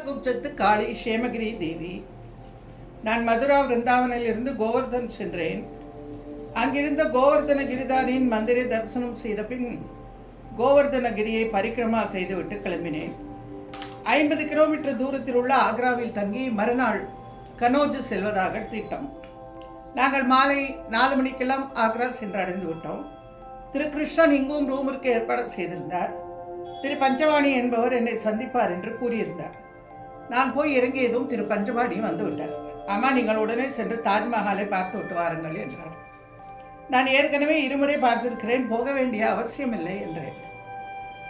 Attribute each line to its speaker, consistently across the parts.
Speaker 1: குப்ஜத்து காளி ஷேமகிரி தேவி. நான் மதுரா விருந்தாவனில் இருந்து கோவர்தன் சென்றேன். அங்கிருந்த கோவர்தன கிரிதாரியின் மந்திரை தரிசனம் செய்த பின் கோவர்தனகிரியை பரிக்கிரமா செய்துவிட்டு கிளம்பினேன். 50 கிலோமீட்டர் தூரத்தில் உள்ள ஆக்ராவில் தங்கி மறுநாள் கனோஜ் செல்வதாக திட்டம். நாங்கள் மாலை 4 மணிக்கெல்லாம் ஆக்ரா சென்றடைந்து விட்டோம். திரு கிருஷ்ணன் இங்கும் ரூமிற்கு ஏற்பாடு செய்திருந்தார். திரு பஞ்சவாணி என்பவர் என்னை சந்திப்பார் என்று கூறியிருந்தார். நான் போய் இறங்கியதும் திரு பஞ்சவாணி வந்துவிட்டார். அம்மா, நீங்கள் உடனே சென்று தாஜ்மஹாலை பார்த்து விட்டு வாருங்கள் என்றார். நான் ஏற்கனவே 2 முறை பார்த்திருக்கிறேன், போக வேண்டிய அவசியமில்லை என்றேன்.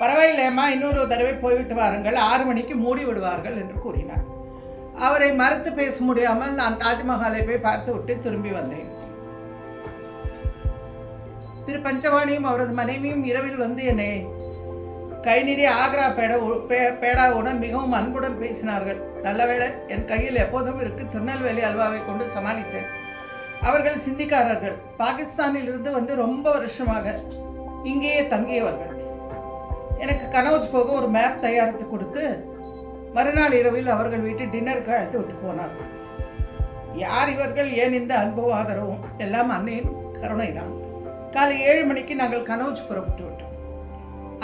Speaker 1: பரவாயில்லை அம்மா, இன்னொரு தடவை போய்விட்டு வாருங்கள், 6 மணிக்கு மூடி விடுவார்கள் என்று கூறினார். அவரை மறுத்து பேச முடியாமல் நான் தாஜ்மஹாலை போய் பார்த்து விட்டு திரும்பி வந்தேன். திரு பஞ்சவாணியும் அவரது மனைவியும் இரவில் வந்து என்னை கை நிறைய ஆக்ரா பேடாவுடன் மிகவும் அன்புடன் பேசினார்கள். நல்லவேளை, என் கையில் எப்போதும் இருக்கு திருநெல்வேலி அல்வாவை கொண்டு சமாளித்தேன். அவர்கள் சிந்திக்காரர்கள். பாகிஸ்தானில் இருந்து வந்து ரொம்ப வருஷமாக இங்கேயே தங்கியவர்கள். எனக்கு கனோஜ் போக ஒரு மேப் தயாரித்து கொடுத்து மறுநாள் இரவில் அவர்கள் வீட்டில் டின்னருக்கு அழைத்து விட்டு போனார்கள். யார் இவர்கள், ஏன் இந்த அன்பும் ஆதரவும்? எல்லாம் அன்னையின் கருணை தான். காலை 7 மணிக்கு நாங்கள் கனோஜ் புறப்பட்டு விட்டோம்.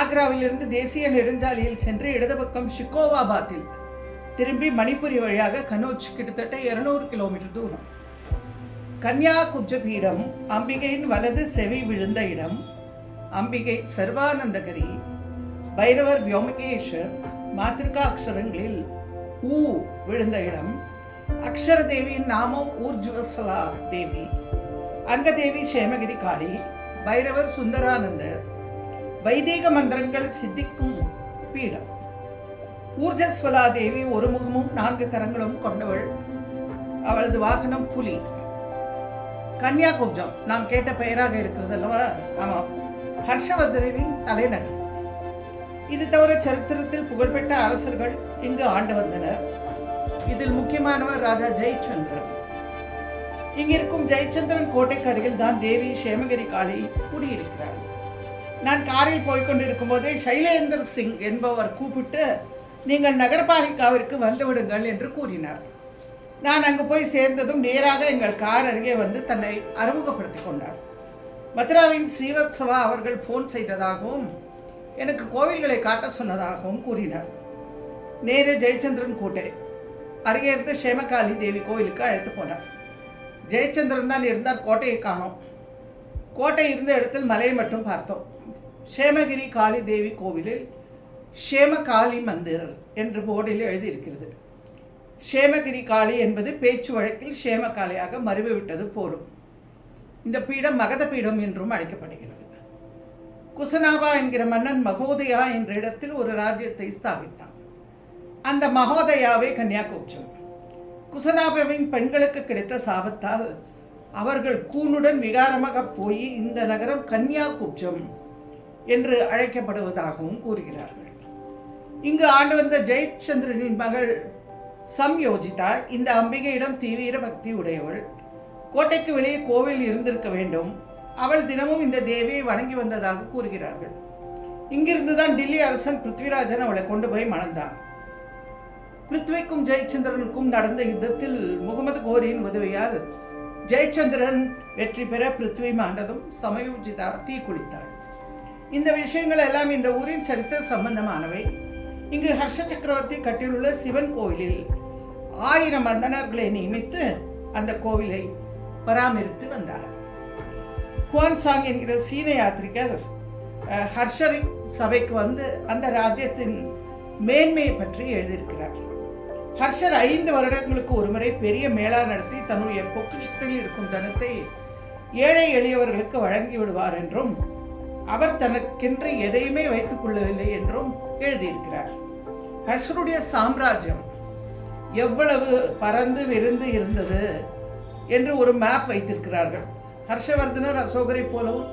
Speaker 1: ஆக்ராவிலிருந்து தேசிய நெடுஞ்சாலையில் சென்று இடது பக்கம் ஷிகோவாபாத்தில் திரும்பி மணிப்புரி வழியாக கனோஜ் கிட்டத்தட்ட 200 கிலோமீட்டர் தூரம். கன்யா குப்ஜ பீடம், அம்பிகையின் வலது செவி விழுந்த இடம், அம்பிகை சர்வானந்தகரி, பைரவர் வியோமகேஸ்வர், மாத்திருக்கா அக்ஷரங்களில் ஊ விழுந்த இடம், அக்ஷர தேவியின் நாமம் ஊர்ஜுவஸ்வலா தேவி, அங்கதேவி ஷேமகிரி காளி, பைரவர் சுந்தரானந்தர், வைதீக மந்திரங்கள் சித்திக்கும் பீடம். ஊர்ஜஸ்வலா தேவி ஒரு முகமும் 4 கரங்களும் கொண்டவள். அவளது வாகனம் புலி. கன்யாகுப்ஜம் நாம் கேட்ட பெயராக இருக்கிறது அல்லவா? ஆமாம், ஹர்ஷவர்தனின் தலைநகர். இது தவிர சரித்திரத்தில் புகழ்பெற்ற அரசர்கள் இங்கு ஆண்டு வந்தனர். இதில் முக்கியமானவர் ராஜா ஜெயச்சந்திரன். இங்கிருக்கும் ஜெயச்சந்திரன் கோட்டைக்கு அருகில் தான் தேவி ஷேமகிரி காளி குடியிருக்கிறார். நான் காரில் போய்கொண்டிருக்கும் போதே சைலேந்தர் சிங் என்பவர் கூப்பிட்டு, நீங்கள் நகரபாலிகாவிற்கு வந்துவிடுங்கள் என்று கூறினார். நான் அங்கு போய் சேர்ந்ததும் நேராக எங்கள் கார் அருகே வந்து தன்னை அறிமுகப்படுத்திக் கொண்டார். மதுராவின் ஸ்ரீவத்சவா அவர்கள் ஃபோன் செய்ததாகவும் எனக்கு கோவில்களை காட்ட சொன்னதாகவும் கூறினார். நேரே ஜெயச்சந்திரன் கோட்டை அருகே இருந்து ஷேமகாளி தேவி கோவிலுக்கு அழைத்து போனார். ஜெயச்சந்திரன் தான் இருந்தார், கோட்டையை காணோம். கோட்டை இருந்த இடத்தில் மலையை மட்டும் பார்த்தோம். ஷேமகிரி காளி தேவி கோவிலில் ஷேமகாளி மந்திர் என்று போர்டில் எழுதியிருக்கிறது. ஷேமகிரி காளி என்பது பேச்சு வழக்கில் ஷேமகாளியாக மறுவிவிட்டது போலும். இந்த பீடம் மகத பீடம் என்றும் அழைக்கப்படுகிறது. குசனாபா என்கிற மன்னன் மகோதயா என்ற இடத்தில் ஒரு ராஜ்யத்தை ஸ்தாபித்தான். அந்த மகோதயாவே கன்யாகுப்ஜம். குசனாபாவின் பெண்களுக்கு கிடைத்த சாபத்தால் அவர்கள் கூனுடன் விகாரமாக போய் இந்த நகரம் கன்யாகுப்ஜம் என்று அழைக்கப்படுவதாகவும் கூறுகிறார்கள். இங்கு ஆண்டு வந்த ஜெயச்சந்திரனின் மகள் சம்யோஜிதா இந்த அம்பிகையிடம் தீவிர பக்தி உடையவள். கோட்டைக்கு வெளியே கோவில் இருந்திருக்க வேண்டும். அவள் தினமும் இந்த தேவியை வணங்கி வந்ததாக கூறுகிறார்கள். இங்கிருந்துதான் டில்லி அரசன் பிருத்விராஜன் அவளை கொண்டு போய் மணந்தான். பிருத்விக்கும் ஜெயச்சந்திரனுக்கும் நடந்த யுத்தத்தில் முகமது கோரியின் உதவியால் ஜெயச்சந்திரன் வெற்றி பெற பிருத்வி மாண்டதும் சமயோஜிதா தீ குளித்தாள். இந்த விஷயங்கள் எல்லாம் இந்த ஊரின் சரித்திர சம்பந்தமானவை. இங்கு ஹர்ஷ சக்கரவர்த்தி கட்டியுள்ள சிவன் கோவிலில் 1000 மந்தனர்களை நியமித்து அந்த கோவிலை பராமரித்து வந்தார். குவான்சாங் என்கிற சீன யாத்திரிகர் ஹர்ஷரின் சபைக்கு வந்து அந்த ராஜ்யத்தின் மேன்மையை பற்றி எழுதியிருக்கிறார். ஹர்ஷர் 5 வருடங்களுக்கு ஒருமுறை பெரிய மேளா நடத்தி தன்னுடைய பொக்கிஷத்தில் இருக்கும் தனத்தை ஏழை எளியவர்களுக்கு வழங்கி விடுவார் என்றும் அவர் தனக்கென்று எதையுமே வைத்துக் கொள்ளவில்லை என்றும் எழுதியிருக்கிறார். ஹர்ஷருடைய சாம்ராஜ்யம் எவ்வளவு பறந்து விரிந்து இருந்தது என்று ஒரு மேப் வைத்திருக்கிறார்கள். ஹர்ஷவர்தனர் அசோகரை போலவும்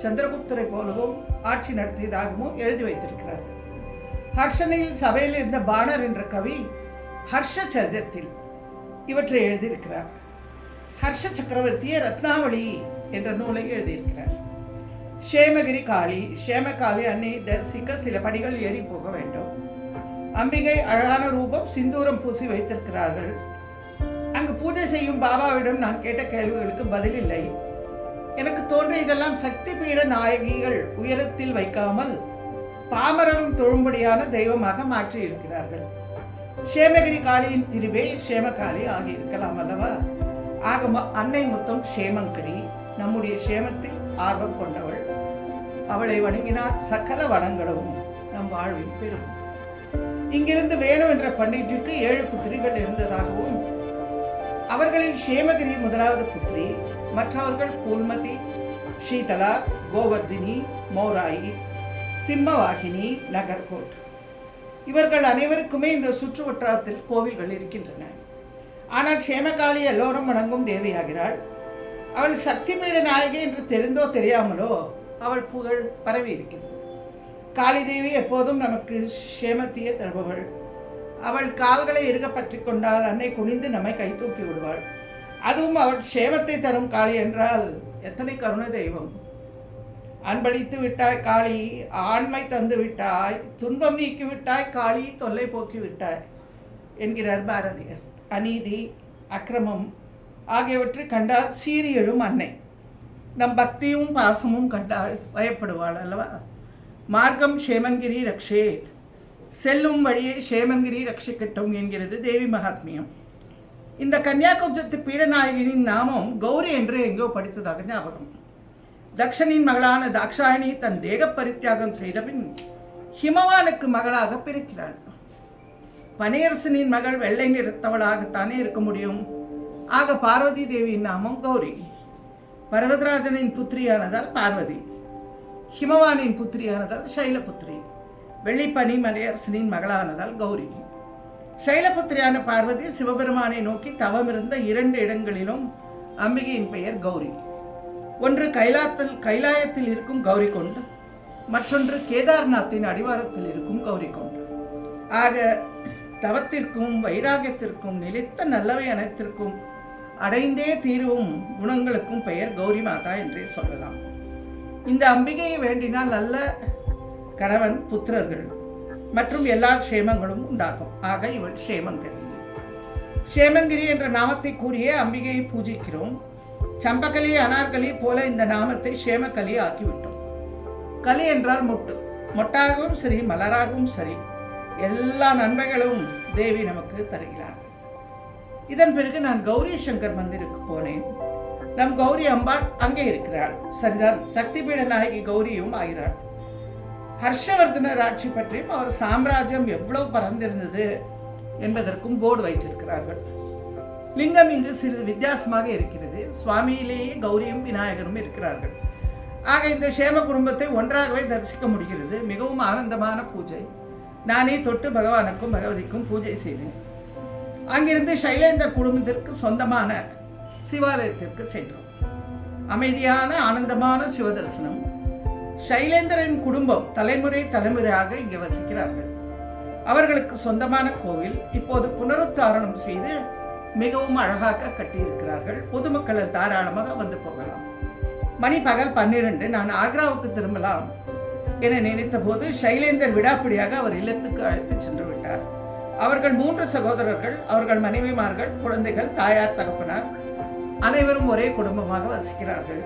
Speaker 1: சந்திரகுப்தரை போலவும் ஆட்சி நடத்தியதாகவும் எழுதி வைத்திருக்கிறார்கள். ஹர்ஷனில் சபையில் இருந்த பாணர் என்ற கவி ஹர்ஷ சரிதத்தில் இவற்றை எழுதியிருக்கிறார். ஹர்ஷ சக்கரவர்த்திய ரத்னாவளி என்ற நூலை எழுதியிருக்கிறார். ஷேமகிரி காளி, ஷேமகாளி அன்னை தரிசிக்க சில படிகள் ஏறி போக வேண்டும். அம்பிகை அழகான ரூபம், சிந்தூரம் பூசி வைத்திருக்கிறார்கள். அங்கு பூஜை செய்யும் பாபாவிடம் நான் கேட்ட கேள்விகளுக்கு பதில் இல்லை. எனக்கு தோன்றிய இதெல்லாம் சக்தி பீட நாயகிகள் உயரத்தில் வைக்காமல் பாமரரும் தொழும்படியான தெய்வமாக மாற்றி இருக்கிறார்கள். சேமகிரி காளியின் திருவே சேமகாளி ஆகியிருக்கலாம் அல்லவா? ஆக அன்னை மொத்தம் சேமங்கரி, நம்முடைய சேமத்தில் ஆர்வம் கொண்டவள். அவளை வணங்கினால் சகல வளங்களும் நம் வாழ்வில் பெறும். இங்கிருந்து வேணு என்ற பண்டிட்டுக்கு 7 புத்திரிகள் இருந்ததாகவும், அவர்களில் சேமகிரி முதலாவது புத்திரி, மற்றவர்கள் பூல்மதி, ஷீதலா, கோவர்தினி, மௌராயி, சிம்மவாகினி, நகர்கோட். இவர்கள் அனைவருக்குமே இந்த சுற்று வட்டாரத்தில் கோவில்கள் இருக்கின்றன. ஆனால் சேமகாளி எல்லோரும் வணங்கும் தேவியாகிறாள். அவள் சக்தி பீட நாயகி என்று தெரிந்தோ தெரியாமலோ அவள் புகழ் பரவி இருக்கிறது. காளி தேவி எப்போதும் நமக்கு சேமத்திய தருபவள். அவள் கால்களை இறுக பற்றி கொண்டால் அன்னை குனிந்து நம்மை கை தூக்கி விடுவாள். அதுவும் அவள் சேமத்தை தரும் காளி என்றால் எத்தனை கருணை தெய்வம்! அன்பளித்து விட்டாய் காளி, ஆண்மை தந்து விட்டாய், துன்பம் நீக்கி விட்டாய் காளி, தொல்லை போக்கி விட்டாய் என்கிறார் பாரதியார். அநீதி, அக்கிரமம் ஆகியவற்றை கண்டால் சீறி எழும் அன்னை. நம் பக்தியும் பாசமும் கண்டால் பயப்படுவாள் அல்லவா? மார்க்கம் சேமங்கிரி ரக்ஷேத், செல்லும் வழியை சேமங்கிரி ரட்சிக்கட்டும் என்கிறது தேவி மகாத்மியம். இந்த கன்னியாகுப்ஜத்து பீடநாயகியின் நாமம் கௌரி என்று எங்கோ படித்ததாக ஞாபகம். தக்ஷனின் மகளான தாக்ஷாயணி தன் தேக பரித்தியாகம் செய்தபின் ஹிமவானுக்கு மகளாக பிறக்கிறாள். பனையரசனின் மகள் வெள்ளை நிறத்தவளாகத்தானே இருக்க முடியும். ஆக பார்வதி தேவியின் நாமம் கௌரி. பர்வதராஜனின் புத்திரியானதால் பார்வதி, ஹிமவானின் புத்திரியானதால் சைலபுத்திரி, வெள்ளிப்பனி மலையரசனின் மகளானதால் கௌரி. சைலபுத்திரியான பார்வதி சிவபெருமானை நோக்கி தவமிருந்த 2 இடங்களிலும் அம்பிகையின் பெயர் கௌரி. ஒன்று கைலாயத்தில் இருக்கும் கௌரி கொண்டு, மற்றொன்று கேதார்நாத்தின் அடிவாரத்தில் இருக்கும் கௌரி கொண்டு. ஆக தவத்திற்கும் வைராகியத்திற்கும் நிலைத்த நல்லவை அனைத்திற்கும் அடைந்தே தீர்வும் குணங்களுக்கும் பெயர் கௌரி மாதா என்றே சொல்லலாம். இந்த அம்பிகையை வேண்டினால் நல்ல கணவன், புத்திரர்கள் மற்றும் எல்லா க்ஷேமங்களும் உண்டாகும். ஆக இவள் சேமங்கரி. சேமங்கிரி என்ற நாமத்தை கூறிய அம்பிகையை பூஜிக்கிறோம். சம்பகலி, அனார்கலி போல இந்த நாமத்தை சேமகலி ஆக்கிவிட்டோம். கலி என்றால் மொட்டு. மொட்டாகவும் சரி, மலராகவும் சரி, எல்லா நன்மைகளும் தேவி நமக்கு தருகிறார். இதன் பிறகு நான் கௌரி சங்கர் மந்திருக்கு போனேன். நம் கௌரி அம்பாள் அங்கே இருக்கிறாள். சரிதான், சக்தி பீட நாயகி கௌரியும் ஆகிறாள். ஹர்ஷவர்தனர் ஆட்சி பற்றியும் அவர் சாம்ராஜ்யம் எவ்வளவு பறந்திருந்தது என்பதற்கும் போர்டு வைத்திருக்கிறார்கள். லிங்கம் இங்கு சிறிது வித்தியாசமாக இருக்கிறது. சுவாமியிலேயே கௌரியும் விநாயகரும் இருக்கிறார்கள். ஆக இந்த சேம குடும்பத்தை ஒன்றாகவே தரிசிக்க முடிகிறது. மிகவும் ஆனந்தமான பூஜை. நானே தொட்டு பகவானுக்கும் பகவதிக்கும் பூஜை செய்தேன். அங்கிருந்து சைலேந்தர் குடும்பத்திற்கு சொந்தமான சிவாலயத்திற்கு சென்றோம். அமைதியான ஆனந்தமான சிவதரிசனம். சைலேந்தரின் குடும்பம் தலைமுறையாக இங்கே வசிக்கிறார்கள். அவர்களுக்கு சொந்தமான கோவில் இப்போது புனருத்தாரணம் செய்து மிகவும் அழகாக கட்டியிருக்கிறார்கள். பொதுமக்கள் தாராளமாக வந்து போகலாம். மணி பகல் 12. நான் ஆக்ராவுக்கு திரும்பலாம் என நினைத்த போது சைலேந்தர் விடாப்பிடியாக அவர் இல்லத்துக்கு அழைத்து சென்று விட்டார். அவர்கள் 3 சகோதரர்கள், அவர்கள் மனைவிமார்கள், குழந்தைகள், தாயார், தகப்பனார் அனைவரும் ஒரே குடும்பமாக வசிக்கிறார்கள்.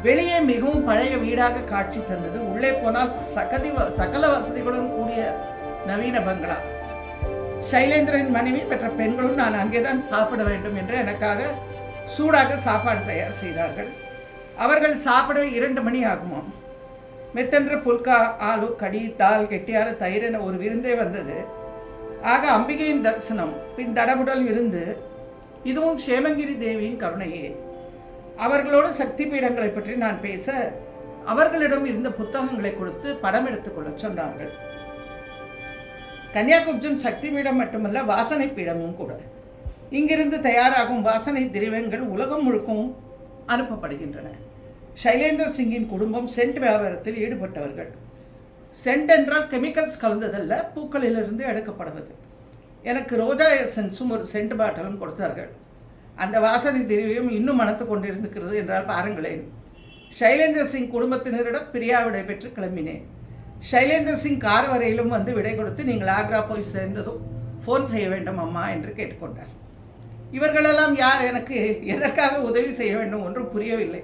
Speaker 1: வெளியே மிகவும் பழைய வீடாக காட்சி தந்தது. உள்ளே போனால் சகல வசதிகளுடன் கூடிய நவீன பங்களா. சைலேந்திரன் மனைவி மற்ற பெண்களும் நான் அங்கேதான் சாப்பிட வேண்டும் என்று எனக்காக சூடாக சாப்பாடு தயார் செய்தார்கள். அவர்கள் சாப்பிட 2 மணி ஆகுமாம். மெத்தென்ற புல்கா, ஆலு, கடி, தால், கெட்டியான தயிர் என ஒரு விருந்தே வந்தது. ஆக அம்பிகையின் தரிசனம், பின் தடபுடல் விருந்து. இதுவும் சேமங்கிரி தேவியின் கருணையே. அவர்களோடு சக்தி பீடங்களை பற்றி நான் பேச அவர்களிடம் இருந்த புத்தகங்களை கொடுத்து படம் எடுத்துக்கொள்ள சொன்னார்கள். கன்னியாகுப்ஜம் சக்தி பீடம் மட்டுமல்ல, வாசனை பீடமும் கூட. இங்கிருந்து தயாராகும் வாசனை திரவியங்கள் உலகம் முழுக்கவும் அனுப்பப்படுகின்றன. சைலேந்தர் சிங்கின் குடும்பம் சென்ட் வியாபாரத்தில் ஈடுபட்டவர்கள். சென்ட் என்றால் கெமிக்கல்ஸ் கலந்ததல்ல, பூக்களிலிருந்து எடுக்கப்படுவது. எனக்கு ரோஜா எசன்ஸும் ஒரு சென்ட் பாட்டிலும் கொடுத்தார்கள். அந்த வாசனை திரவியம் இன்னும் மணத்து கொண்டிருக்கிறது என்றால் பாருங்களேன். சைலேந்தர் சிங் குடும்பத்தினரிடம் பிரியாவிடை பெற்று கிளம்பினேன். சைலேந்தர் சிங் கார் வரையிலும் வந்து விடை கொடுத்து நீங்கள் ஆக்ரா போய் சேர்ந்ததும் ஃபோன் செய்ய வேண்டும் அம்மா என்று கேட்டுக்கொண்டார். இவர்களெல்லாம் யார், எனக்கு எதற்காக உதவி செய்ய வேண்டும் ஒன்றும் புரியவில்லை.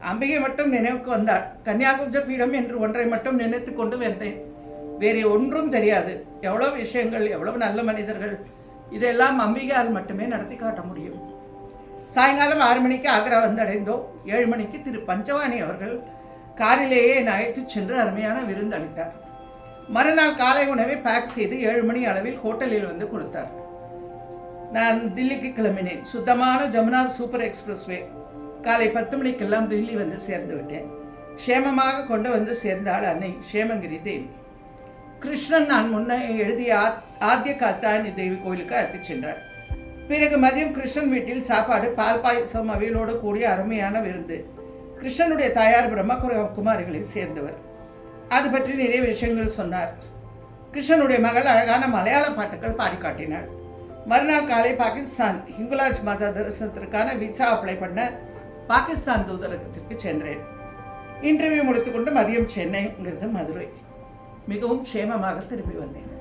Speaker 1: அம்பிகை மட்டும் நினைவுக்கு வந்தாள். கன்னியாகுப்ஜ பீடம் என்று ஒன்றை மட்டும் நினைத்து கொண்டு வந்தேன். வேறு ஒன்றும் தெரியாது. எவ்வளோ விஷயங்கள், எவ்வளவு நல்ல மனிதர்கள், இதெல்லாம் அம்பிகையால் மட்டுமே நடத்தி காட்ட முடியும். சாயங்காலம் 6 மணிக்கு ஆக்ரா வந்தடைந்தோம். 7 மணிக்கு திரு பஞ்சவாணி அவர்கள் காரிலேயே என்னை அழைத்து சென்று அருமையான விருந்து அளித்தார். மறுநாள் காலை உணவை பேக் செய்து 7 மணி அளவில் ஹோட்டலில் வந்து கொடுத்தார். நான் தில்லிக்கு கிளம்பினேன். சுத்தமான ஜமுனா சூப்பர் எக்ஸ்பிரஸ்வே. காலை 10 மணிக்கெல்லாம் தில்லி வந்து சேர்ந்து விட்டேன். க்ஷேமமாக கொண்டு வந்து சேர்ந்தாள் அன்னை க்ஷேமங்கிரி தேவி. கிருஷ்ணன் நான் முன்னே எழுதிய ஆத்திய காத்தாயனி தேவி கோயிலுக்கு அழைத்துச் சென்றாள். பிறகு மதியம் கிருஷ்ணன் வீட்டில் சாப்பாடு, பால் பாயசம், அவியலோடு கூடிய அருமையான விருந்து. கிருஷ்ணனுடைய தாயார் பிரம்மகுமாரிகளை சேர்ந்தவர். அது பற்றி நிறைய விஷயங்கள் சொன்னார். கிருஷ்ணனுடைய மகள் அழகான மலையாள பாட்டுகள் பாடி காட்டினாள். மறுநாள் காலை பாகிஸ்தான் ஹிங்குலாஜ் மாதா தரிசனத்திற்கான விசா அப்ளை பண்ண பாகிஸ்தான் தூதரகத்திற்கு சென்றேன். இன்டர்வியூ முடித்துக்கொண்டு மதியம் சென்னைங்கிறது மதுரை. மிகவும் க்ஷேமமாக திரும்பி வந்தேன்.